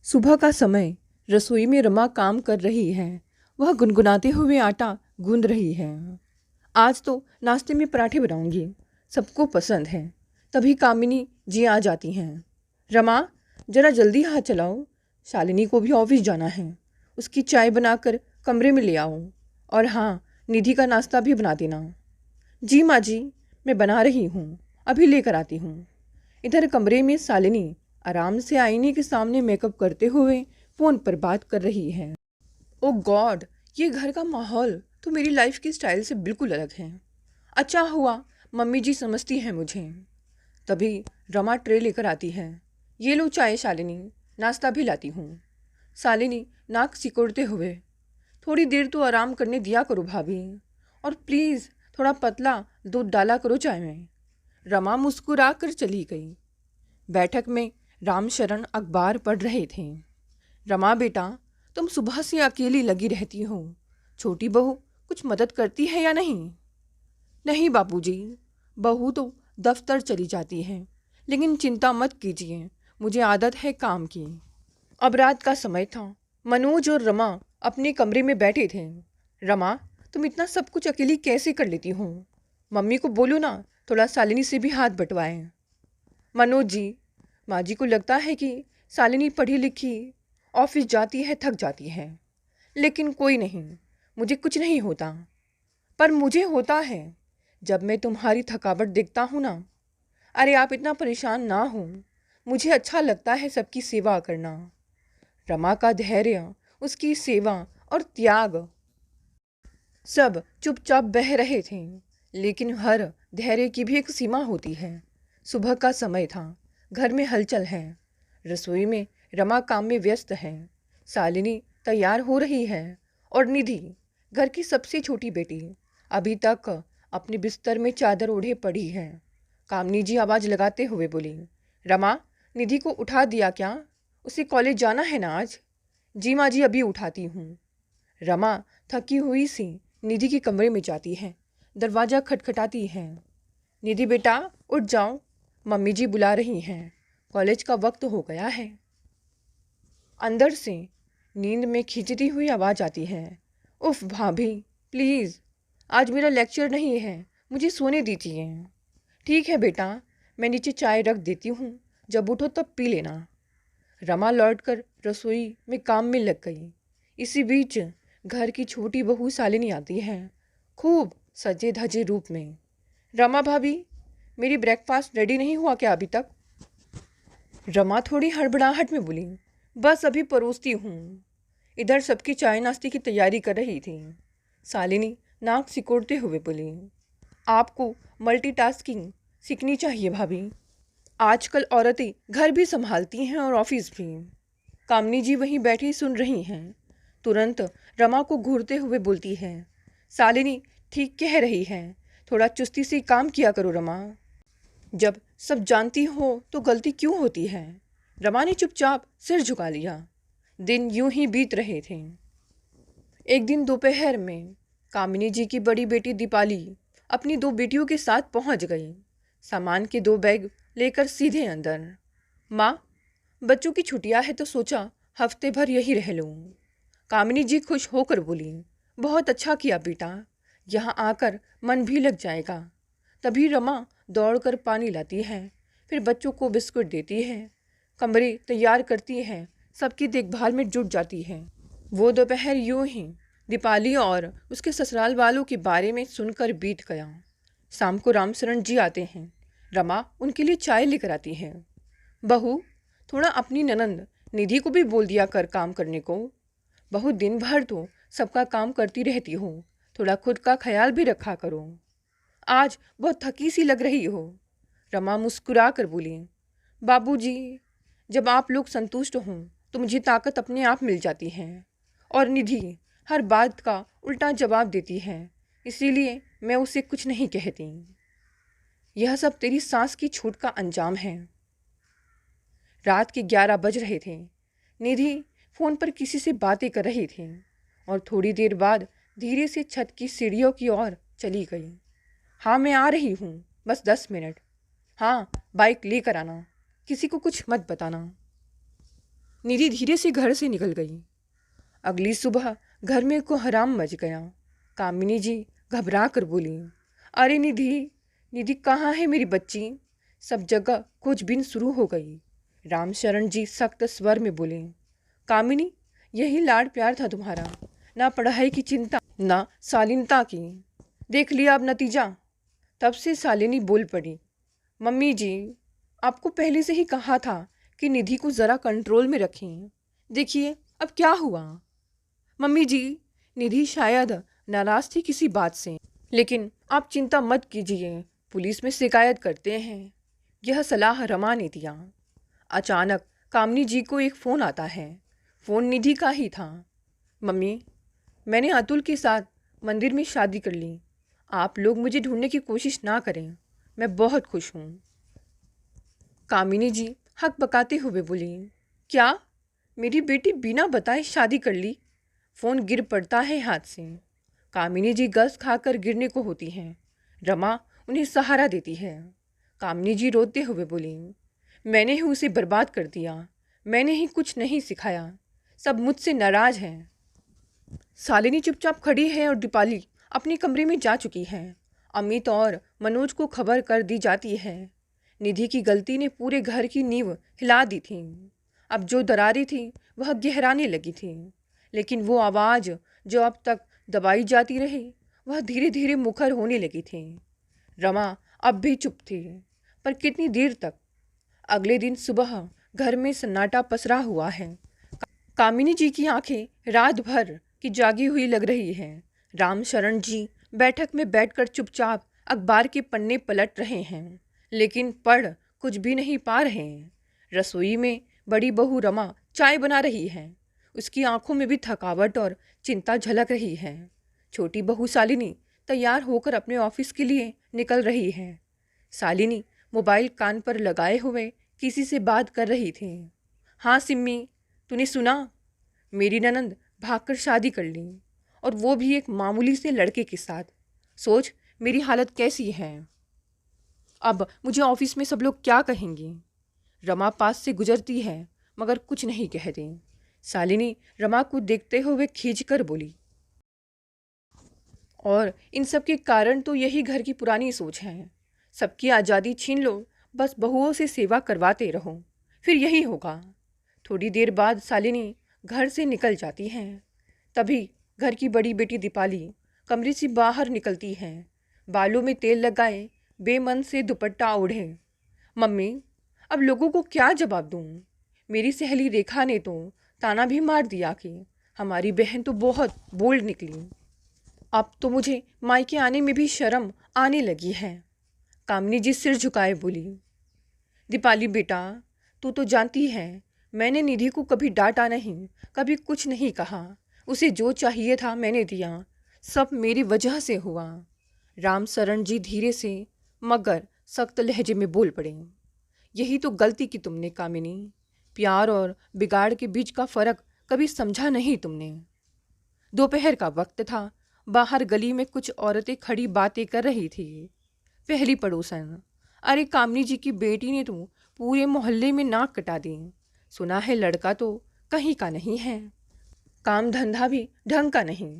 सुबह का समय। रसोई में रमा काम कर रही है। वह गुनगुनाते हुए आटा गूंद रही है। आज तो नाश्ते में पराठे बनाऊंगी, सबको पसंद है। तभी कामिनी जी आ जाती हैं। रमा, जरा जल्दी हाथ चलाओ, शालिनी को भी ऑफिस जाना है। उसकी चाय बनाकर कमरे में ले आओ। और हाँ, निधि का नाश्ता भी बना देना। जी माँ जी, मैं बना रही हूँ, अभी लेकर आती हूँ। इधर कमरे में शालिनी आराम से आईने के सामने मेकअप करते हुए फ़ोन पर बात कर रही है। ओ गॉड, ये घर का माहौल तो मेरी लाइफ की स्टाइल से बिल्कुल अलग है। अच्छा हुआ मम्मी जी समझती हैं मुझे। तभी रमा ट्रे लेकर आती है। ये लो चाय शालिनी, नाश्ता भी लाती हूँ। शालिनी नाक सिकोड़ते हुए, थोड़ी देर तो आराम करने दिया करो भाभी, और प्लीज़ थोड़ा पतला दूध डाला करो चाय में। रमा मुस्कुरा कर चली गई। बैठक में रामशरण अखबार पढ़ रहे थे। रमा बेटा, तुम सुबह से अकेली लगी रहती हो। छोटी बहू कुछ मदद करती है या नहीं? नहीं बापूजी, बहू तो दफ्तर चली जाती है, लेकिन चिंता मत कीजिए, मुझे आदत है काम की। अब रात का समय था। मनोज और रमा अपने कमरे में बैठे थे। रमा, तुम इतना सब कुछ अकेली कैसे कर लेती हो? मम्मी को बोलो ना, थोड़ा शालिनी से भी हाथ बंटवाएं। मनोज जी, माँ जी को लगता है कि शालिनी पढ़ी लिखी ऑफिस जाती है, थक जाती है। लेकिन कोई नहीं, मुझे कुछ नहीं होता। पर मुझे होता है जब मैं तुम्हारी थकावट देखता हूँ ना। अरे आप इतना परेशान ना हो, मुझे अच्छा लगता है सबकी सेवा करना। रमा का धैर्य, उसकी सेवा और त्याग, सब चुपचाप बह रहे थे। लेकिन हर धैर्य की भी एक सीमा होती है। सुबह का समय था। घर में हलचल है। रसोई में रमा काम में व्यस्त है। शालिनी तैयार हो रही है। और निधि, घर की सबसे छोटी बेटी, अभी तक अपने बिस्तर में चादर ओढ़े पड़ी है। कामनी जी आवाज़ लगाते हुए बोली, रमा, निधि को उठा दिया क्या? उसे कॉलेज जाना है ना आज? जी माँ जी, अभी उठाती हूँ। रमा थकी हुई सी निधि के कमरे में जाती है। दरवाज़ा खटखटाती है। निधि बेटा, उठ जाओ, मम्मी जी बुला रही हैं, कॉलेज का वक्त हो गया है। अंदर से नींद में खींचती हुई आवाज़ आती है, उफ भाभी, प्लीज़ आज मेरा लेक्चर नहीं है, मुझे सोने दीजिए। ठीक है बेटा, मैं नीचे चाय रख देती हूँ, जब उठो तब पी लेना। रमा लौटकर रसोई में काम में लग गई। इसी बीच घर की छोटी बहू शालिनी आती है, खूब सजे धजे रूप में। रमा भाभी, मेरी ब्रेकफास्ट रेडी नहीं हुआ क्या अभी तक? रमा थोड़ी हड़बड़ाहट में बोली, बस अभी परोसती हूँ। इधर सबकी चाय नाश्ते की तैयारी कर रही थी। शालिनी नाक सिकोड़ते हुए बोली, आपको मल्टीटास्किंग सीखनी चाहिए भाभी। आजकल औरतें घर भी संभालती हैं और ऑफिस भी। कामनी जी वहीं बैठी सुन रही हैं। तुरंत रमा को घूरते हुए बोलती है, शालिनी ठीक कह रही है, थोड़ा चुस्ती से काम किया करो रमा। जब सब जानती हो तो गलती क्यों होती है? रमा ने चुपचाप सिर झुका लिया। दिन यूं ही बीत रहे थे। एक दिन दोपहर में कामिनी जी की बड़ी बेटी दीपाली अपनी दो बेटियों के साथ पहुंच गई। सामान के दो बैग लेकर सीधे अंदर। माँ, बच्चों की छुट्टियां है तो सोचा हफ्ते भर यही रह लूँ। कामिनी जी खुश होकर बोली, बहुत अच्छा किया बेटा, यहाँ आकर मन भी लग जाएगा। तभी रमा दौड़कर पानी लाती है, फिर बच्चों को बिस्कुट देती है, कमरे तैयार करती है, सबकी देखभाल में जुट जाती है। वो दोपहर यूं ही दीपाली और उसके ससुराल वालों के बारे में सुनकर बीत गया। शाम को रामशरण जी आते हैं। रमा उनके लिए चाय लेकर आती है। बहू, थोड़ा अपनी ननंद निधि को भी बोल दिया कर काम करने को। बहू दिन भर तो सबका काम करती रहती हो, थोड़ा खुद का ख्याल भी रखा करो। आज बहुत थकी सी लग रही हो। रमा मुस्कुरा कर बोली, बाबूजी, जब आप लोग संतुष्ट हों तो मुझे ताकत अपने आप मिल जाती है। और निधि हर बात का उल्टा जवाब देती है, इसीलिए मैं उसे कुछ नहीं कहती। यह सब तेरी सास की छूट का अंजाम है। रात के 11 बज रहे थे। निधि फ़ोन पर किसी से बातें कर रही थी और थोड़ी देर बाद धीरे से छत की सीढ़ियों की ओर चली गई। हाँ, मैं आ रही हूँ, बस 10 मिनट। हाँ, बाइक लेकर आना, किसी को कुछ मत बताना। निधि धीरे से घर से निकल गई। अगली सुबह घर में कोहराम मच गया। कामिनी जी घबरा कर बोली, अरे निधि, निधि कहाँ है मेरी बच्ची? सब जगह खोजबीन शुरू हो गई। रामशरण जी सख्त स्वर में बोले, कामिनी, यही लाड प्यार था तुम्हारा, ना पढ़ाई की चिंता ना शालीनता की। देख लिया अब नतीजा। तब से शालिनी बोल पड़ी, मम्मी जी, आपको पहले से ही कहा था कि निधि को ज़रा कंट्रोल में रखें। देखिए अब क्या हुआ। मम्मी जी, निधि शायद नाराज़ थी किसी बात से, लेकिन आप चिंता मत कीजिए, पुलिस में शिकायत करते हैं। यह सलाह रमा ने दिया। अचानक कामनी जी को एक फ़ोन आता है। फ़ोन निधि का ही था। मम्मी, मैंने अतुल के साथ मंदिर में शादी कर ली। आप लोग मुझे ढूंढने की कोशिश ना करें, मैं बहुत खुश हूँ। कामिनी जी हक बकाते हुए बोली, क्या मेरी बेटी बिना बताए शादी कर ली? फ़ोन गिर पड़ता है हाथ से। कामिनी जी गस खाकर गिरने को होती हैं। रमा उन्हें सहारा देती है। कामिनी जी रोते हुए बोली, मैंने ही उसे बर्बाद कर दिया, मैंने ही कुछ नहीं सिखाया, सब मुझसे नाराज़ हैं। शालिनी चुपचाप खड़ी है और दीपाली अपने कमरे में जा चुकी है। अमित और मनोज को खबर कर दी जाती है। निधि की गलती ने पूरे घर की नींव हिला दी थी। अब जो दरारें थी वह गहराने लगी थी, लेकिन वो आवाज़ जो अब तक दबाई जाती रही वह धीरे धीरे मुखर होने लगी थी। रमा अब भी चुप थी, पर कितनी देर तक? अगले दिन सुबह घर में सन्नाटा पसरा हुआ है। कामिनी जी की आंखें रात भर की जागी हुई लग रही हैं। रामशरण जी बैठक में बैठकर चुपचाप अखबार के पन्ने पलट रहे हैं, लेकिन पढ़ कुछ भी नहीं पा रहे हैं। रसोई में बड़ी बहू रमा चाय बना रही है। उसकी आंखों में भी थकावट और चिंता झलक रही है। छोटी बहू शालिनी तैयार होकर अपने ऑफिस के लिए निकल रही है। शालिनी मोबाइल कान पर लगाए हुए किसी से बात कर रही थी। हाँ सिम्मी, तूने सुना? मेरी ननंद भागकर शादी कर ली, और वो भी एक मामूली से लड़के के साथ। सोच मेरी हालत कैसी है। अब मुझे ऑफिस में सब लोग क्या कहेंगे। रमा पास से गुजरती है मगर कुछ नहीं कहती। शालिनी रमा को देखते हुए खींचकर बोली, और इन सब के कारण तो यही घर की पुरानी सोच है। सबकी आज़ादी छीन लो, बस बहुओं से सेवा करवाते रहो, फिर यही होगा। थोड़ी देर बाद शालिनी घर से निकल जाती हैं। तभी घर की बड़ी बेटी दीपाली कमरे से बाहर निकलती है, बालों में तेल लगाए, बेमन से दुपट्टा ओढ़े। मम्मी, अब लोगों को क्या जवाब दूँ? मेरी सहेली रेखा ने तो ताना भी मार दिया कि हमारी बहन तो बहुत बोल्ड निकली। अब तो मुझे मायके आने में भी शर्म आने लगी है। कामिनी जी सिर झुकाए बोली, दीपाली बेटा, तू तो जानती है मैंने निधि को कभी डांटा नहीं, कभी कुछ नहीं कहा। उसे जो चाहिए था मैंने दिया, सब मेरी वजह से हुआ। रामशरण जी धीरे से मगर सख्त लहजे में बोल पड़े, यही तो गलती की तुमने कामिनी। प्यार और बिगाड़ के बीच का फ़र्क कभी समझा नहीं तुमने। दोपहर का वक्त था। बाहर गली में कुछ औरतें खड़ी बातें कर रही थी। पहली पड़ोसन, अरे कामनी जी की बेटी ने तो पूरे मोहल्ले में नाक कटा दी। सुना है लड़का तो कहीं का नहीं है, काम धंधा भी ढंग का नहीं।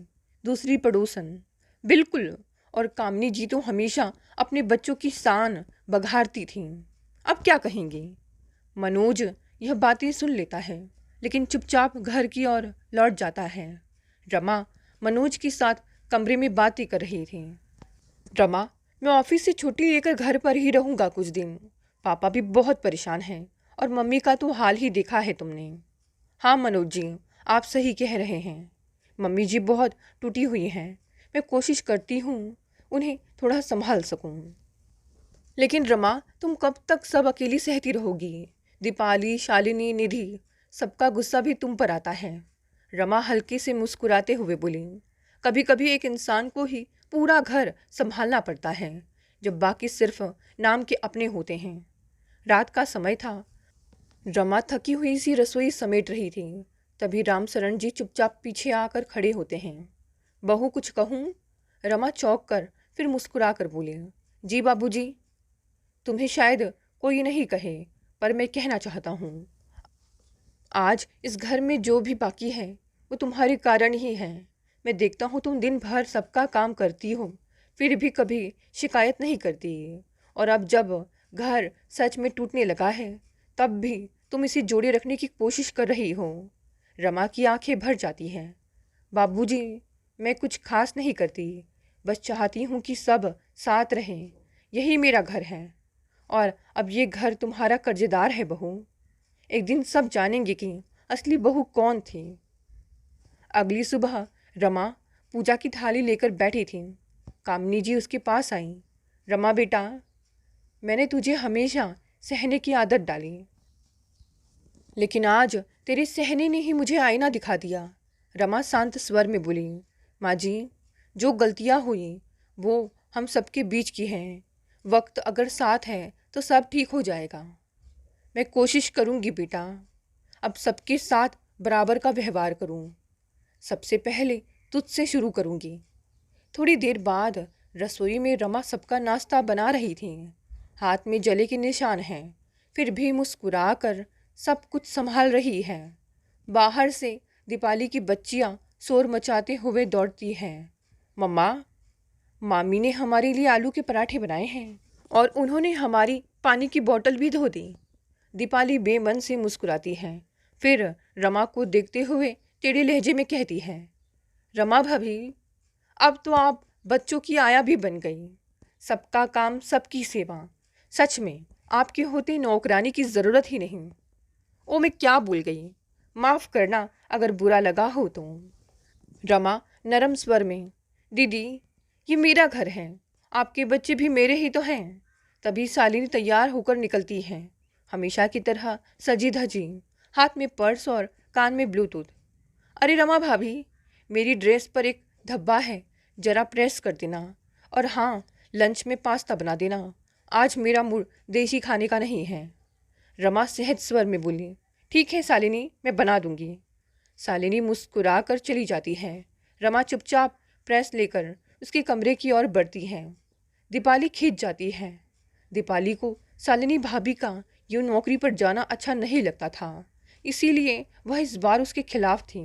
दूसरी पड़ोसन, बिल्कुल, और कामनी जी तो हमेशा अपने बच्चों की शान बघारती थीं। अब क्या कहेंगे। मनोज यह बातें सुन लेता है, लेकिन चुपचाप घर की ओर लौट जाता है। रमा मनोज के साथ कमरे में बातें कर रही थी। रमा, मैं ऑफिस से छुट्टी लेकर घर पर ही रहूँगा कुछ दिन। पापा भी बहुत परेशान हैं, और मम्मी का तो हाल ही देखा है तुमने। हाँ मनोज जी, आप सही कह रहे हैं। मम्मी जी बहुत टूटी हुई हैं। मैं कोशिश करती हूँ उन्हें थोड़ा संभाल सकूँ। लेकिन रमा, तुम कब तक सब अकेली सहती रहोगी? दीपाली, शालिनी, निधि, सबका गुस्सा भी तुम पर आता है। रमा हल्के से मुस्कुराते हुए बोली, कभी कभी एक इंसान को ही पूरा घर संभालना पड़ता है, जब बाकी सिर्फ नाम के अपने होते हैं। रात का समय था। रमा थकी हुई सी रसोई समेट रही थी। तभी रामशरण जी चुपचाप पीछे आकर खड़े होते हैं। बहू, कुछ कहूँ? रमा चौंक कर फिर मुस्कुरा कर बोले, जी बाबूजी। तुम्हें शायद कोई नहीं कहे, पर मैं कहना चाहता हूँ। आज इस घर में जो भी बाकी है वो तुम्हारे कारण ही है। मैं देखता हूँ तुम दिन भर सबका काम करती हो, फिर भी कभी शिकायत नहीं करती। और अब जब घर सच में टूटने लगा है तब भी तुम इसे जोड़े रखने की कोशिश कर रही हो। रमा की आंखें भर जाती हैं। बाबूजी, मैं कुछ खास नहीं करती, बस चाहती हूँ कि सब साथ रहें। यही मेरा घर है और अब ये घर तुम्हारा कर्जदार है बहू। एक दिन सब जानेंगे कि असली बहू कौन थी। अगली सुबह रमा पूजा की थाली लेकर बैठी थी। कामिनी जी उसके पास आई। रमा बेटा, मैंने तुझे हमेशा सहने की आदत डाली, लेकिन आज तेरे सहने ने ही मुझे आईना दिखा दिया। रमा शांत स्वर में बोली, माँ जी, जो गलतियाँ हुई वो हम सबके बीच की हैं। वक्त अगर साथ है तो सब ठीक हो जाएगा। मैं कोशिश करूँगी बेटा, अब सबके साथ बराबर का व्यवहार करूँ। सबसे पहले तुझसे शुरू करूँगी। थोड़ी देर बाद रसोई में रमा सबका नाश्ता बना रही थी। हाथ में जले के निशान हैं, फिर भी मुस्कुरा कर सब कुछ संभाल रही है। बाहर से दीपाली की बच्चियाँ शोर मचाते हुए दौड़ती हैं। मम्मा, मामी ने हमारे लिए आलू के पराठे बनाए हैं और उन्होंने हमारी पानी की बोतल भी धो दी। दीपाली बेमन से मुस्कुराती है, फिर रमा को देखते हुए टेढ़े लहजे में कहती है, रमा भाभी, अब तो आप बच्चों की आया भी बन गई। सबका काम, सबकी सेवा। सच में आपके होते नौकरानी की ज़रूरत ही नहीं। ओ, मैं क्या भूल गई, माफ़ करना अगर बुरा लगा हो तो। रमा नरम स्वर में, दीदी, ये मेरा घर है, आपके बच्चे भी मेरे ही तो हैं। तभी शालिनी तैयार होकर निकलती है, हमेशा की तरह सजी धजी, हाथ में पर्स और कान में ब्लूटूथ। अरे रमा भाभी, मेरी ड्रेस पर एक धब्बा है, ज़रा प्रेस कर देना। और हाँ, लंच में पास्ता बना देना, आज मेरा मूड देसी खाने का नहीं है। रमा सहज स्वर में बोली, ठीक है शालिनी, मैं बना दूंगी। शालिनी मुस्कुरा कर चली जाती है। रमा चुपचाप प्रेस लेकर उसके कमरे की ओर बढ़ती है। दीपाली खींच जाती है। दीपाली को शालिनी भाभी का यूँ नौकरी पर जाना अच्छा नहीं लगता था, इसीलिए वह इस बार उसके खिलाफ थी।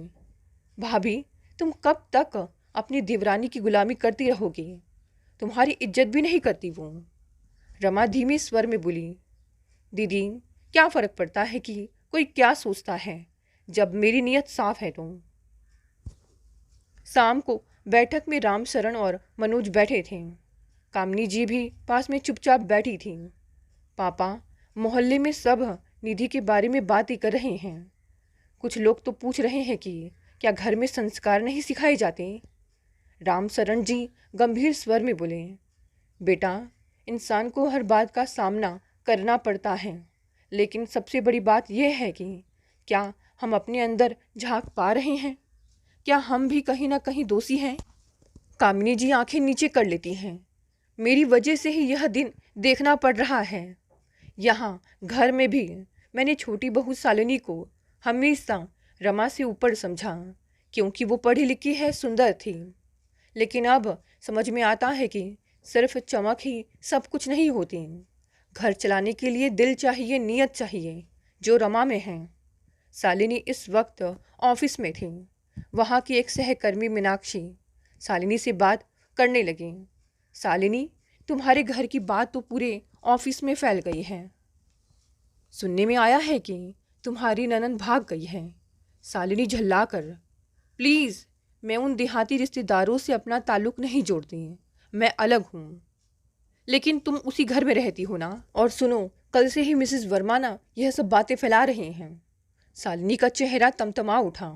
भाभी, तुम कब तक अपनी देवरानी की गुलामी करती रहोगी? तुम्हारी इज्जत भी नहीं करती वो। रमा धीमे स्वर में बोली, दीदी, क्या फ़र्क पड़ता है कि कोई क्या सोचता है, जब मेरी नीयत साफ है तो। शाम को बैठक में रामशरण और मनोज बैठे थे। कामिनी जी भी पास में चुपचाप बैठी थी। पापा, मोहल्ले में सब निधि के बारे में बातें कर रहे हैं। कुछ लोग तो पूछ रहे हैं कि क्या घर में संस्कार नहीं सिखाए जाते। रामशरण जी गंभीर स्वर में बोले, बेटा, इंसान को हर बात का सामना करना पड़ता है, लेकिन सबसे बड़ी बात यह है कि क्या हम अपने अंदर झांक पा रहे हैं? क्या हम भी कहीं ना कहीं दोषी हैं? कामिनी जी आंखें नीचे कर लेती हैं। मेरी वजह से ही यह दिन देखना पड़ रहा है। यहाँ घर में भी मैंने छोटी बहू शालिनी को हमेशा रमा से ऊपर समझा, क्योंकि वो पढ़ी लिखी है, सुंदर थी। लेकिन अब समझ में आता है कि सिर्फ चमक ही सब कुछ नहीं होती। घर चलाने के लिए दिल चाहिए, नीयत चाहिए, जो रमा में है। शालिनी इस वक्त ऑफिस में थी। वहाँ की एक सहकर्मी मीनाक्षी शालिनी से बात करने लगी। शालिनी, तुम्हारे घर की बात तो पूरे ऑफिस में फैल गई है। सुनने में आया है कि तुम्हारी ननद भाग गई है। शालिनी झल्ला कर, प्लीज़, मैं उन देहाती रिश्तेदारों से अपना ताल्लुक़ नहीं जोड़ती, मैं अलग हूँ। लेकिन तुम उसी घर में रहती हो ना? और सुनो, कल से ही मिसेस वर्मा ना यह सब बातें फैला रहे हैं। शालिनी का चेहरा तमतमा उठा।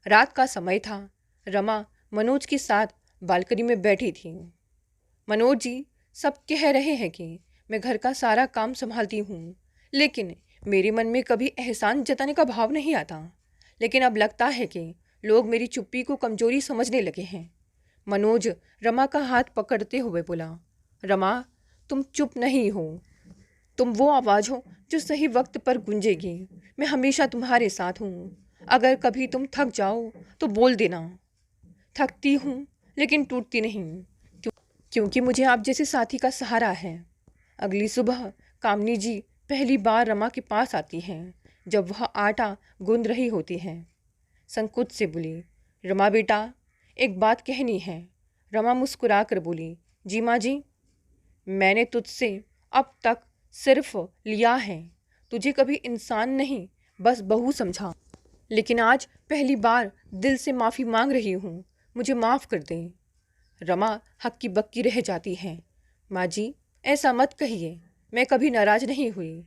रात का समय था। रमा मनोज के साथ बालकनी में बैठी थी। मनोज जी, सब कह रहे हैं कि मैं घर का सारा काम संभालती हूँ, लेकिन मेरे मन में कभी एहसान जताने का भाव नहीं आता। लेकिन अब लगता है कि लोग मेरी चुप्पी को कमजोरी समझने लगे हैं। मनोज रमा का हाथ पकड़ते हुए बोला, रमा, तुम चुप नहीं हो। तुम वो आवाज़ हो जो सही वक्त पर गूंजेगी। मैं हमेशा तुम्हारे साथ हूँ। अगर कभी तुम थक जाओ तो बोल देना। थकती हूँ लेकिन टूटती नहीं, क्योंकि मुझे आप जैसे साथी का सहारा है। अगली सुबह कामिनी जी पहली बार रमा के पास आती हैं। जब वह आटा गूंद रही होती है। संकोच से बोली, रमा बेटा, एक बात कहनी है। रमा मुस्कुरा कर बोली, जी माँ जी। मैंने तुझसे अब तक सिर्फ लिया है, तुझे कभी इंसान नहीं बस बहू समझा, लेकिन आज पहली बार दिल से माफ़ी मांग रही हूँ, मुझे माफ़ कर दें। रमा हक्की बक्की रह जाती है। माँ जी, ऐसा मत कहिए, मैं कभी नाराज़ नहीं हुई,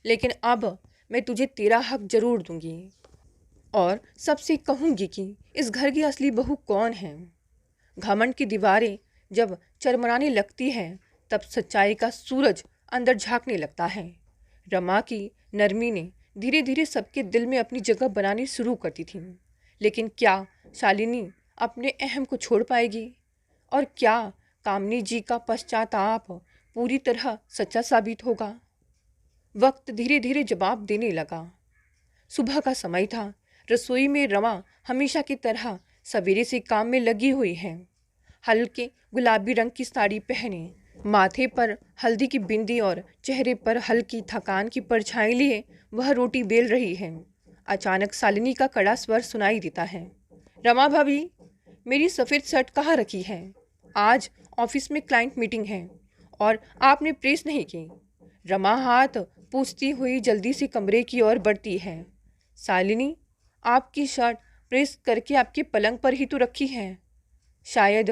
लेकिन अब मैं तुझे तेरा हक जरूर दूंगी और सबसे कहूँगी कि इस घर की असली बहू कौन है। घमंड की दीवारें जब चरमराने लगती हैं तब सच्चाई का सूरज अंदर झांकने लगता है। रमा की नरमी ने धीरे धीरे सबके दिल में अपनी जगह बनानी शुरू करती थी, लेकिन क्या शालिनी अपने अहम को छोड़ पाएगी? और क्या कामनी जी का पश्चाताप पूरी तरह सच्चा साबित होगा? वक्त धीरे धीरे जवाब देने लगा। सुबह का समय था। रसोई में रमा हमेशा की तरह सवेरे से काम में लगी हुई है। हल्के गुलाबी रंग की साड़ी पहने, माथे पर हल्दी की बिंदी और चेहरे पर हल्की थकान की परछाई लिए वह रोटी बेल रही है। अचानक शालिनी का कड़ा स्वर सुनाई देता है, रमा भाभी, मेरी सफ़ेद शर्ट कहाँ रखी है? आज ऑफिस में क्लाइंट मीटिंग है और आपने प्रेस नहीं की। रमा हाथ पूछती हुई जल्दी से कमरे की ओर बढ़ती है। शालिनी, आपकी शर्ट प्रेस करके आपके पलंग पर ही तो रखी है। शायद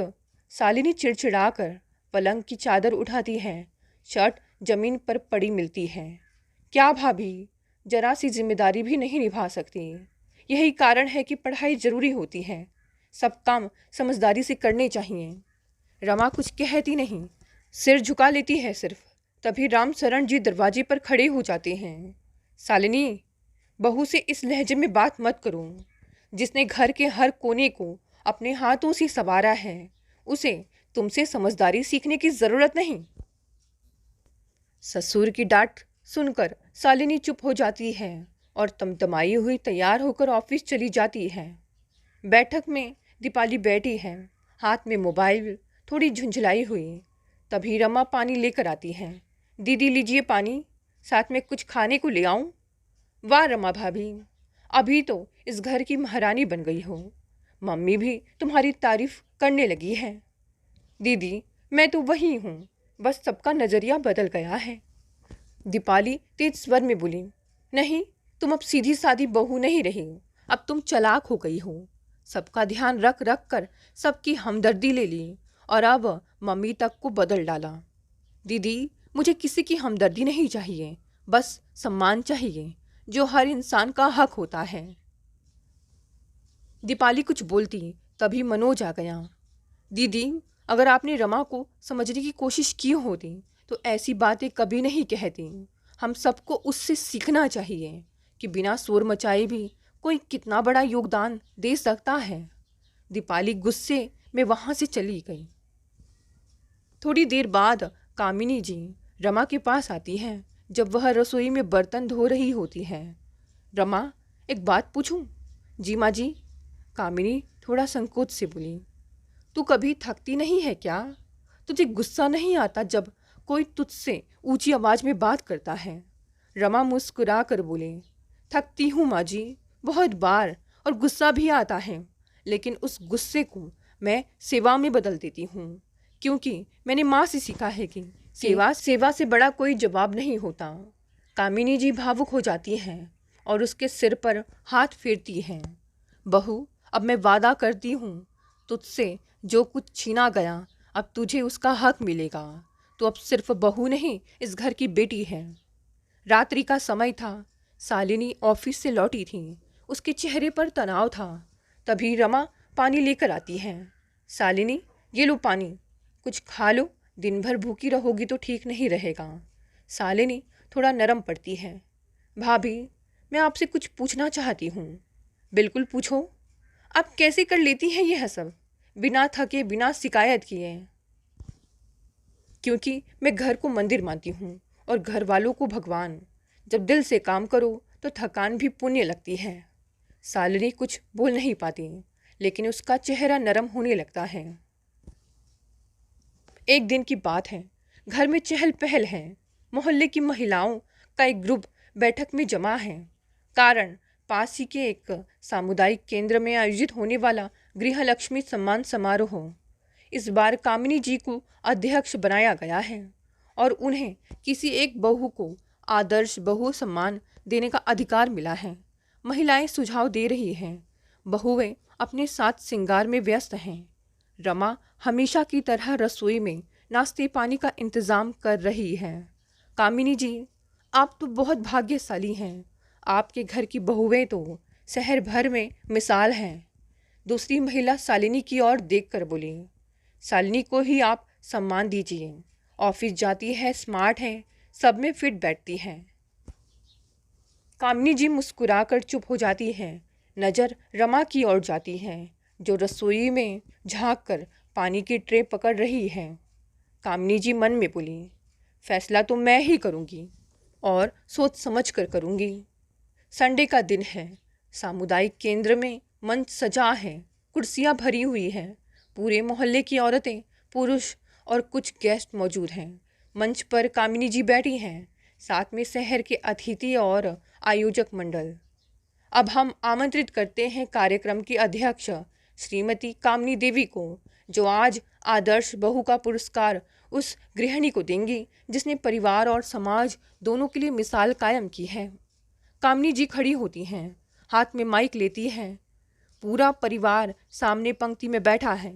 शालिनी चिड़चिड़ाकर पलंग की चादर उठाती है। शर्ट जमीन पर पड़ी मिलती है। क्या भाभी, जरा सी जिम्मेदारी भी नहीं निभा सकती? यही कारण है कि पढ़ाई जरूरी होती है, सब काम समझदारी से करने चाहिए। रमा कुछ कहती नहीं, सिर झुका लेती है सिर्फ। तभी राम शरण जी दरवाजे पर खड़े हो जाते हैं। शालिनी, बहू से इस लहजे में बात मत करो। जिसने घर के हर कोने को अपने हाथों से संवारा है, उसे तुमसे समझदारी सीखने की जरूरत नहीं। ससुर की डांट सुनकर शालिनी चुप हो जाती है और तमतमाई हुई तैयार होकर ऑफिस चली जाती है। बैठक में दीपाली बैठी है, हाथ में मोबाइल, थोड़ी झुंझलाई हुई। तभी रमा पानी लेकर आती है। दीदी लीजिए पानी, साथ में कुछ खाने को ले आऊं? वाह रमा भाभी, अभी तो इस घर की महारानी बन गई हो। मम्मी भी तुम्हारी तारीफ करने लगी है। दीदी, मैं तो वही हूँ, बस सबका नज़रिया बदल गया है। दीपाली तेज स्वर में बोली, नहीं, तुम अब सीधी सादी बहू नहीं रही, अब तुम चालाक हो गई हो। सबका ध्यान रख रख कर सबकी हमदर्दी ले ली और अब मम्मी तक को बदल डाला। दीदी, मुझे किसी की हमदर्दी नहीं चाहिए, बस सम्मान चाहिए, जो हर इंसान का हक होता है। दीपाली कुछ बोलती तभी मनोज आ गया। दीदी, अगर आपने रमा को समझने की कोशिश की होती तो ऐसी बातें कभी नहीं कहती। हम सबको उससे सीखना चाहिए कि बिना शोर मचाए भी कोई कितना बड़ा योगदान दे सकता है। दीपाली गुस्से में वहाँ से चली गई। थोड़ी देर बाद कामिनी जी रमा के पास आती है जब वह रसोई में बर्तन धो रही होती है। रमा, एक बात पूछूं? जी माँ जी। कामिनी थोड़ा संकोच से बोली, तू कभी थकती नहीं है क्या? तुझे गुस्सा नहीं आता जब कोई तुझसे ऊंची आवाज़ में बात करता है? रमा मुस्कुरा कर बोले, थकती हूँ माँ जी, बहुत बार, और गुस्सा भी आता है, लेकिन उस गुस्से को मैं सेवा में बदल देती हूँ, क्योंकि मैंने माँ से सीखा है कि सेवा से बड़ा कोई जवाब नहीं होता। कामिनी जी भावुक हो जाती हैं और उसके सिर पर हाथ फेरती हैं। बहू, अब मैं वादा करती हूँ, तुझसे जो कुछ छीना गया अब तुझे उसका हक मिलेगा। तो अब सिर्फ बहू नहीं, इस घर की बेटी है। रात्रि का समय था। शालिनी ऑफिस से लौटी थी। उसके चेहरे पर तनाव था। तभी रमा पानी लेकर आती है। शालिनी, ये लो पानी, कुछ खा लो, दिन भर भूखी रहोगी तो ठीक नहीं रहेगा। शालिनी थोड़ा नरम पड़ती है। भाभी, मैं आपसे कुछ पूछना चाहती हूँ। बिल्कुल पूछो। आप कैसे कर लेती हैं यह सब, बिना थके, बिना शिकायत किए? क्योंकि मैं घर को मंदिर मानती हूँ और घर वालों को भगवान। जब दिल से काम करो तो थकान भी पुण्य लगती है। शालिनी कुछ बोल नहीं पाती, लेकिन उसका चेहरा नरम होने लगता है। एक दिन की बात है। घर में चहल पहल है। मोहल्ले की महिलाओं का एक ग्रुप बैठक में जमा है। कारण पास ही के एक सामुदायिक केंद्र में आयोजित होने वाला गृहलक्ष्मी सम्मान समारोह। इस बार कामिनी जी को अध्यक्ष बनाया गया है और उन्हें किसी एक बहू को आदर्श बहू सम्मान देने का अधिकार मिला है। महिलाएं सुझाव दे रही हैं, बहुएं अपने साथ श्रृंगार में व्यस्त हैं। रमा हमेशा की तरह रसोई में नाश्ते पानी का इंतजाम कर रही है। कामिनी जी, आप तो बहुत भाग्यशाली हैं। आपके घर की बहुएं तो शहर भर में मिसाल हैं। दूसरी महिला शालिनी की ओर देखकर बोली, शालिनी को ही आप सम्मान दीजिए। ऑफिस जाती है, स्मार्ट है, सब में फिट बैठती है। कामिनी जी मुस्कुराकर चुप हो जाती है। नज़र रमा की ओर जाती है, जो रसोई में झांक कर पानी की ट्रे पकड़ रही है। कामिनी जी मन में बोली, फैसला तो मैं ही करूँगी और सोच समझ कर करूँगी। संडे का दिन है। सामुदायिक केंद्र में मंच सजा है, कुर्सियाँ भरी हुई हैं। पूरे मोहल्ले की औरतें, पुरुष और कुछ गेस्ट मौजूद हैं। मंच पर कामिनी जी बैठी हैं, साथ में शहर के अतिथि और आयोजक मंडल। अब हम आमंत्रित करते हैं कार्यक्रम की अध्यक्ष श्रीमती कामिनी देवी को, जो आज आदर्श बहू का पुरस्कार उस गृहिणी को देंगी जिसने परिवार और समाज दोनों के लिए मिसाल कायम की है। कामिनी जी खड़ी होती हैं, हाथ में माइक लेती हैं। पूरा परिवार सामने पंक्ति में बैठा है।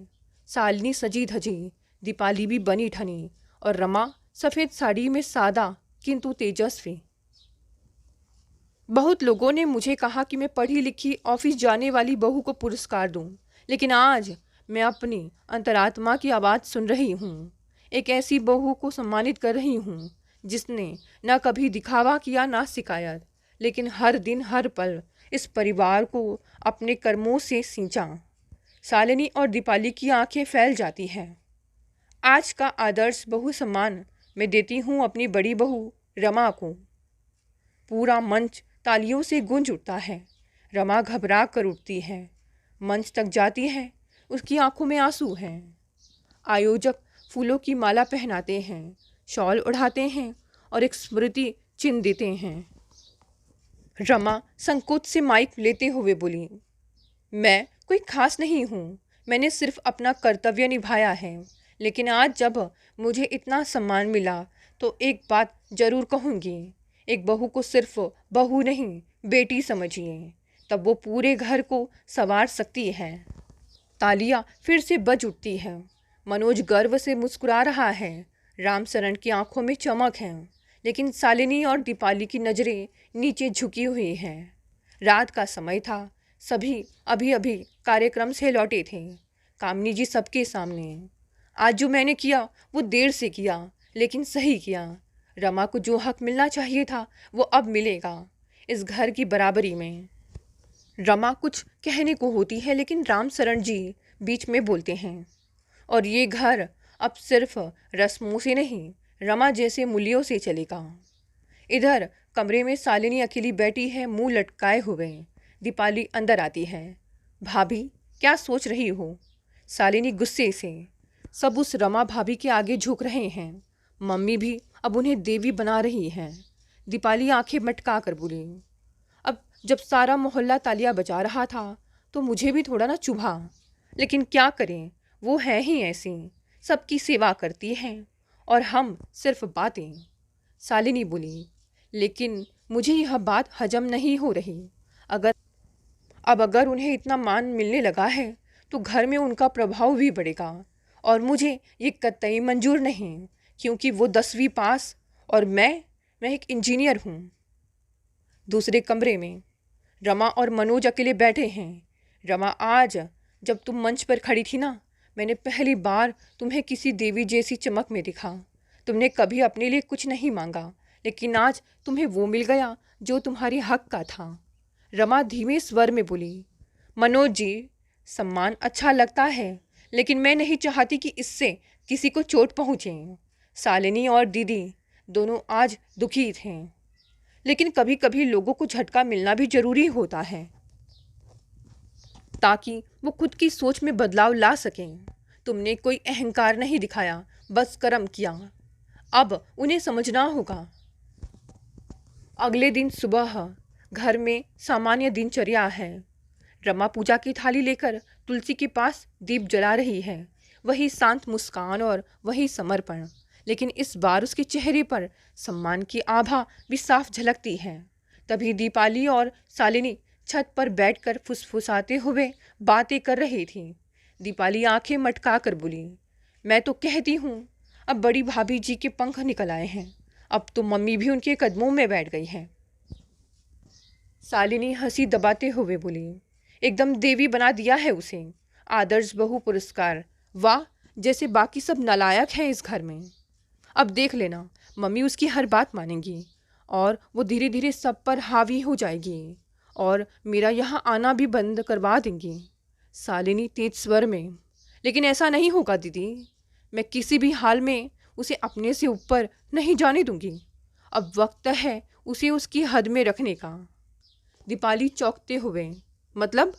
शालिनी सजी धजी, दीपाली भी बनी ठनी और रमा सफ़ेद साड़ी में सादा किंतु तेजस्वी। बहुत लोगों ने मुझे कहा कि मैं पढ़ी लिखी ऑफिस जाने वाली बहू को पुरस्कार दूं, लेकिन आज मैं अपनी अंतरात्मा की आवाज़ सुन रही हूँ। एक ऐसी बहू को सम्मानित कर रही हूँ जिसने न कभी दिखावा किया ना शिकायत, लेकिन हर दिन हर पल इस परिवार को अपने कर्मों से सींचा। शालिनी और दीपाली की आंखें फैल जाती हैं। आज का आदर्श बहू सम्मान मैं देती हूँ अपनी बड़ी बहू रमा को। पूरा मंच तालियों से गूंज उठता है। रमा घबरा कर उठती है, मंच तक जाती है। उसकी आंखों में आंसू हैं। आयोजक फूलों की माला पहनाते हैं, शॉल उड़ाते हैं और एक स्मृति चिन्ह देते हैं। रमा संकोच से माइक लेते हुए बोली, मैं कोई खास नहीं हूँ, मैंने सिर्फ अपना कर्तव्य निभाया है। लेकिन आज जब मुझे इतना सम्मान मिला तो एक बात ज़रूर कहूँगी, एक बहू को सिर्फ बहू नहीं बेटी समझिए, तब वो पूरे घर को संवार सकती है। तालियां फिर से बज उठती है। मनोज गर्व से मुस्कुरा रहा है। रामचरण की आंखों में चमक है, लेकिन शालिनी और दीपाली की नज़रें नीचे झुकी हुई हैं। रात का समय था, सभी अभी अभी कार्यक्रम से लौटे थे। कामिनी जी सबके सामने, आज जो मैंने किया वो देर से किया, लेकिन सही किया। रमा को जो हक मिलना चाहिए था वो अब मिलेगा, इस घर की बराबरी में। रमा कुछ कहने को होती है, लेकिन रामचरण जी बीच में बोलते हैं, और ये घर अब सिर्फ रस्मों से नहीं, रमा जैसे मूल्यों से चलेगा। इधर कमरे में शालिनी अकेली बैठी है, मुंह लटकाए हुए। दीपाली अंदर आती है। भाभी, क्या सोच रही हो? शालिनी गुस्से से। सब उस रमा भाभी के आगे झुक रहे हैं। मम्मी भी अब उन्हें देवी बना रही हैं। दीपाली आंखें मटका कर बोली, अब जब सारा मोहल्ला तालियां बजा रहा था तो मुझे भी थोड़ा ना चुभा, लेकिन क्या करें, वो है ही ऐसी, सबकी सेवा करती हैं और हम सिर्फ बातें। शालिनी बोली, लेकिन मुझे यह बात हजम नहीं हो रही। अगर उन्हें इतना मान मिलने लगा है तो घर में उनका प्रभाव भी बढ़ेगा, और मुझे ये कतई मंजूर नहीं, क्योंकि वो 10वीं पास और मैं एक इंजीनियर हूँ। दूसरे कमरे में रमा और मनोज अकेले बैठे हैं। रमा, आज जब तुम मंच पर खड़ी थी ना, मैंने पहली बार तुम्हें किसी देवी जैसी चमक में देखा। तुमने कभी अपने लिए कुछ नहीं मांगा, लेकिन आज तुम्हें वो मिल गया जो तुम्हारे हक का था। रमा धीमे स्वर में बोली, मनोज जी, सम्मान अच्छा लगता है, लेकिन मैं नहीं चाहती कि इससे किसी को चोट पहुँचे। शालिनी और दीदी दोनों आज दुखी थे, लेकिन कभी कभी लोगों को झटका मिलना भी जरूरी होता है, ताकि वो खुद की सोच में बदलाव ला सकें। तुमने कोई अहंकार नहीं दिखाया, बस कर्म किया। अब उन्हें समझना होगा। अगले दिन सुबह घर में सामान्य दिनचर्या है। रमा पूजा की थाली लेकर तुलसी के पास दीप जला रही है। वही शांत मुस्कान और वही समर्पण, लेकिन इस बार उसके चेहरे पर सम्मान की आभा भी साफ झलकती है। तभी दीपाली और शालिनी छत पर बैठकर फुसफुसाते हुए बातें कर रही थी। दीपाली आंखें मटका कर बोली, मैं तो कहती हूँ अब बड़ी भाभी जी के पंख निकल आए हैं। अब तो मम्मी भी उनके कदमों में बैठ गई हैं। शालिनी हंसी दबाते हुए बोली, एकदम देवी बना दिया है उसे। आदर्श बहू पुरस्कार, वाह, जैसे बाकी सब नालायक हैं इस घर में। अब देख लेना, मम्मी उसकी हर बात मानेंगी और वो धीरे धीरे सब पर हावी हो जाएगी और मेरा यहाँ आना भी बंद करवा देंगी। शालिनी तेज स्वर में, लेकिन ऐसा नहीं होगा दीदी, मैं किसी भी हाल में उसे अपने से ऊपर नहीं जाने दूंगी। अब वक्त है उसे उसकी हद में रखने का। दीपाली चौंकते हुए, मतलब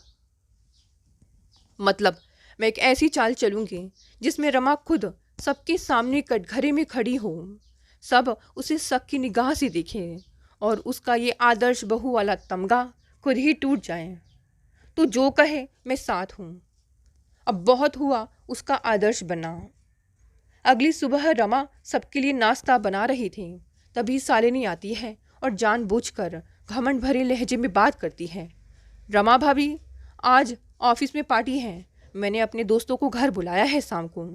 मतलब मैं एक ऐसी चाल चलूंगी जिसमें रमा खुद सबके सामने कटघरे में खड़ी हो, सब उसे शक की निगाह से देखे और उसका ये आदर्श बहू वाला तमगा खुद ही टूट जाए। तो जो कहे मैं साथ हूँ। अब बहुत हुआ उसका आदर्श बना। अगली सुबह रमा सबके लिए नाश्ता बना रही थी। तभी शालिनी आती है और जानबूझकर घमंड भरे लहजे में बात करती है, रमा भाभी, आज ऑफिस में पार्टी है। मैंने अपने दोस्तों को घर बुलाया है शाम को।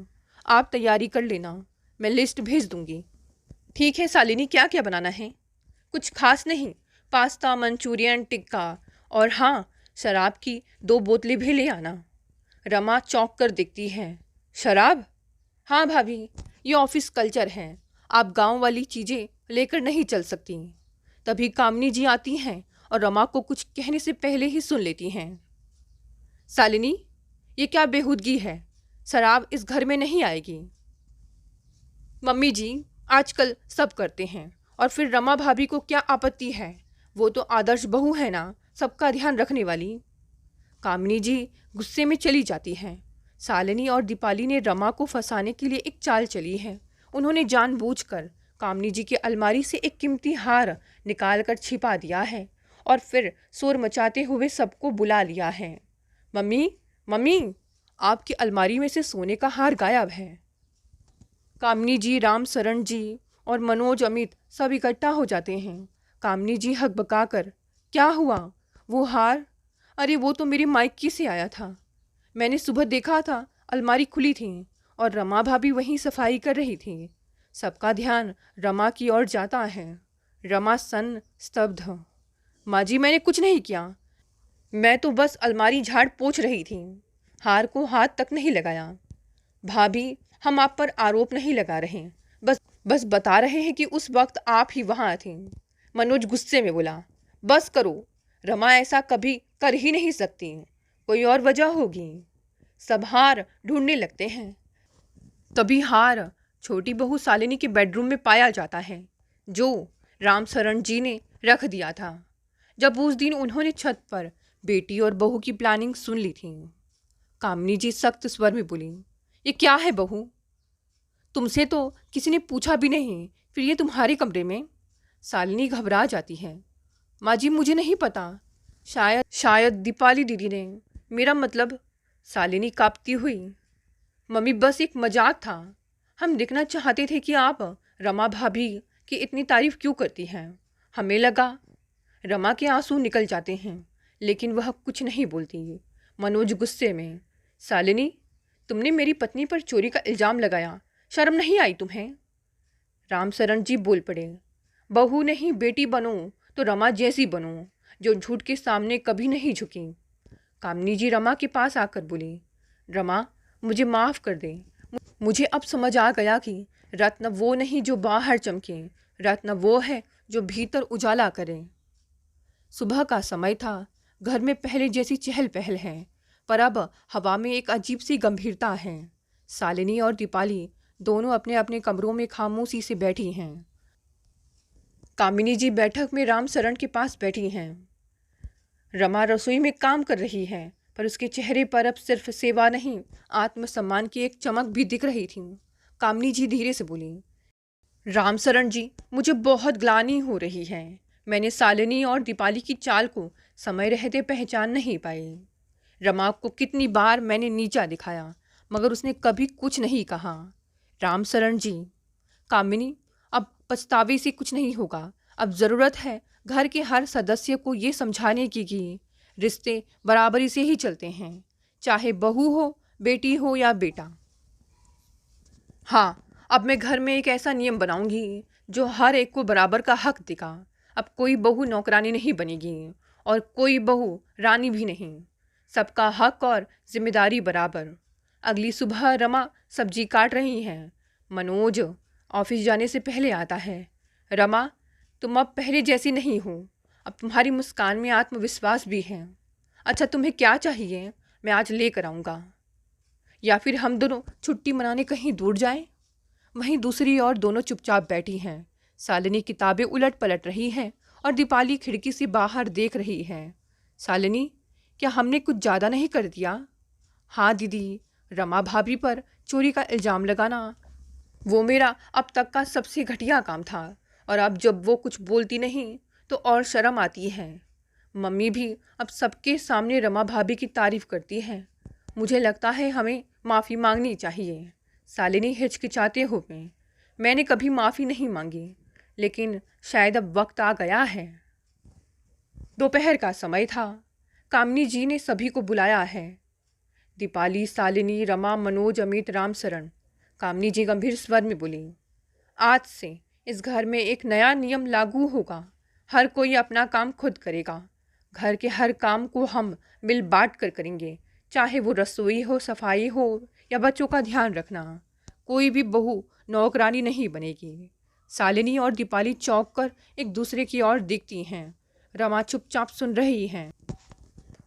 आप तैयारी कर लेना, मैं लिस्ट भेज दूंगी। ठीक है शालिनी, क्या क्या बनाना है? कुछ खास नहीं, पास्ता, मंचूरियन, टिक्का और हाँ, शराब की 2 बोतलें भी ले आना। रमा चौंक कर देखती है, शराब? हाँ भाभी, ये ऑफिस कल्चर है, आप गांव वाली चीज़ें लेकर नहीं चल सकती। तभी कामनी जी आती हैं और रमा को कुछ कहने से पहले ही सुन लेती हैं। शालिनी, ये क्या बेहूदगी है? शराब इस घर में नहीं आएगी। मम्मी जी, आजकल सब करते हैं और फिर रमा भाभी को क्या आपत्ति है? वो तो आदर्श बहू है ना, सबका ध्यान रखने वाली। कामनी जी गुस्से में चली जाती हैं। शालिनी और दीपाली ने रमा को फंसाने के लिए एक चाल चली है। उन्होंने जानबूझकर कामनी जी की अलमारी से एक कीमती हार निकाल कर छिपा दिया है और फिर शोर मचाते हुए सबको बुला लिया है। मम्मी, मम्मी, आपकी अलमारी में से सोने का हार गायब है। कामनी जी, राम शरण जी और मनोज, अमित सब इकट्ठा हो जाते हैं। कामनी जी हकबकाकर, क्या हुआ? वो हार? अरे वो तो मेरी मायके से आया था। मैंने सुबह देखा था, अलमारी खुली थी और रमा भाभी वहीं सफाई कर रही थी। सबका ध्यान रमा की ओर जाता है। रमा स्तब्ध, माँ जी, मैंने कुछ नहीं किया, मैं तो बस अलमारी झाड़ पोंछ रही थी, हार को हाथ तक नहीं लगाया। भाभी, हम आप पर आरोप नहीं लगा रहे, बस बता रहे हैं कि उस वक्त आप ही वहाँ थी। मनोज गुस्से में बोला, बस करो, रमा ऐसा कभी कर ही नहीं सकती, कोई और वजह होगी। सब हार ढूंढने लगते हैं। तभी हार छोटी बहू शालिनी के बेडरूम में पाया जाता है, जो रामशरण जी ने रख दिया था जब उस दिन उन्होंने छत पर बेटी और बहू की प्लानिंग सुन ली थी। कामनी जी सख्त स्वर में बोली, ये क्या है बहू? तुमसे तो किसी ने पूछा भी नहीं, फिर ये तुम्हारे कमरे में? शालिनी घबरा जाती है, माँ जी मुझे नहीं पता, शायद दीपाली दीदी ने, मेरा मतलब। शालिनी कांपती हुई, मम्मी बस एक मजाक था, हम देखना चाहते थे कि आप रमा भाभी की इतनी तारीफ क्यों करती हैं। हमें लगा। रमा के आंसू निकल जाते हैं लेकिन वह कुछ नहीं बोलती। मनोज गुस्से में, शालिनी, तुमने मेरी पत्नी पर चोरी का इल्ज़ाम लगाया, शर्म नहीं आई तुम्हें? रामशरण जी बोल पड़े, बहू नहीं बेटी बनो तो रमा जैसी बनो, जो झूठ के सामने कभी नहीं झुकी। कामनी जी रमा के पास आकर बोली, रमा, मुझे माफ़ कर दे, मुझे अब समझ आ गया कि रत्न वो नहीं जो बाहर चमके, रत्न वो है जो भीतर उजाला करे। सुबह का समय था, घर में पहले जैसी चहल पहल है, पर अब हवा में एक अजीब सी गंभीरता है। शालिनी और दीपाली दोनों अपने अपने कमरों में खामोशी से बैठी हैं। कामिनी जी बैठक में रामशरण के पास बैठी हैं। रमा रसोई में काम कर रही है, पर उसके चेहरे पर अब सिर्फ सेवा नहीं, आत्मसम्मान की एक चमक भी दिख रही थी। कामिनी जी धीरे से बोली, रामशरण जी, मुझे बहुत ग्लानि हो रही है। मैंने शालिनी और दीपाली की चाल को समय रहते पहचान नहीं पाई। रमा को कितनी बार मैंने नीचा दिखाया, मगर उसने कभी कुछ नहीं कहा। रामशरण जी, कामिनी, अब पछतावे से कुछ नहीं होगा। अब ज़रूरत है घर के हर सदस्य को ये समझाने की कि रिश्ते बराबरी से ही चलते हैं, चाहे बहू हो, बेटी हो या बेटा। हाँ, अब मैं घर में एक ऐसा नियम बनाऊंगी जो हर एक को बराबर का हक देगा। अब कोई बहू नौकरानी नहीं बनेगी और कोई बहू रानी भी नहीं। सबका हक और जिम्मेदारी बराबर। अगली सुबह रमा सब्जी काट रही हैं। मनोज ऑफिस जाने से पहले आता है। रमा, तुम अब पहले जैसी नहीं हो। अब तुम्हारी मुस्कान में आत्मविश्वास भी है। अच्छा, तुम्हें क्या चाहिए? मैं आज लेकर आऊँगा। या फिर हम दोनों छुट्टी मनाने कहीं दूर जाएं? वहीं दूसरी ओर दोनों चुपचाप बैठी हैं। शालिनी किताबें उलट पलट रही है और दीपाली खिड़की से बाहर देख रही है। शालिनी, क्या हमने कुछ ज़्यादा नहीं कर दिया? हाँ दीदी, रमा भाभी पर चोरी का इल्ज़ाम लगाना वो मेरा अब तक का सबसे घटिया काम था, और अब जब वो कुछ बोलती नहीं तो और शर्म आती है। मम्मी भी अब सबके सामने रमा भाभी की तारीफ करती है। मुझे लगता है हमें माफ़ी मांगनी चाहिए। शालिनी हिचकिचाते हुए, मैंने कभी माफ़ी नहीं मांगी, लेकिन शायद अब वक्त आ गया है। दोपहर का समय था। कामिनी जी ने सभी को बुलाया है। दीपाली, शालिनी, रमा, मनोज, अमित, रामशरण। कामिनी जी गंभीर स्वर में बोली, आज से इस घर में एक नया नियम लागू होगा। हर कोई अपना काम खुद करेगा। घर के हर काम को हम मिल बांट कर करेंगे, चाहे वो रसोई हो, सफाई हो या बच्चों का ध्यान रखना। कोई भी बहू नौकरानी नहीं बनेगी। शालिनी और दीपाली चौंक कर एक दूसरे की ओर देखती हैं। रमा चुपचाप सुन रही हैं।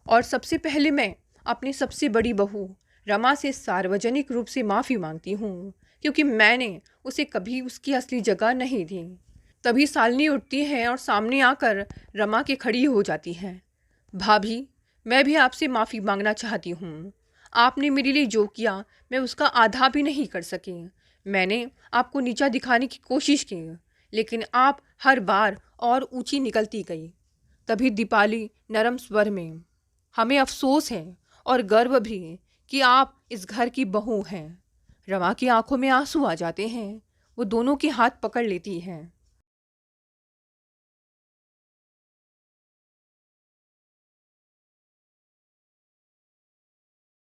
और सबसे पहले मैं अपनी सबसे बड़ी बहू रमा से सार्वजनिक रूप से माफ़ी मांगती हूँ, क्योंकि मैंने उसे कभी उसकी असली जगह नहीं दी। तभी शालिनी उठती है और सामने आकर रमा के खड़ी हो जाती है। भाभी, मैं भी आपसे माफ़ी मांगना चाहती हूँ। आपने मेरे लिए जो किया मैं उसका आधा भी नहीं कर सकी। मैंने आपको नीचा दिखाने की कोशिश की, लेकिन आप हर बार और ऊंची निकलती गई। तभी दीपाली नरम स्वर में, हमें अफसोस है और गर्व भी कि आप इस घर की बहू हैं। रमा की आंखों में आंसू आ जाते हैं। वो दोनों के हाथ पकड़ लेती है।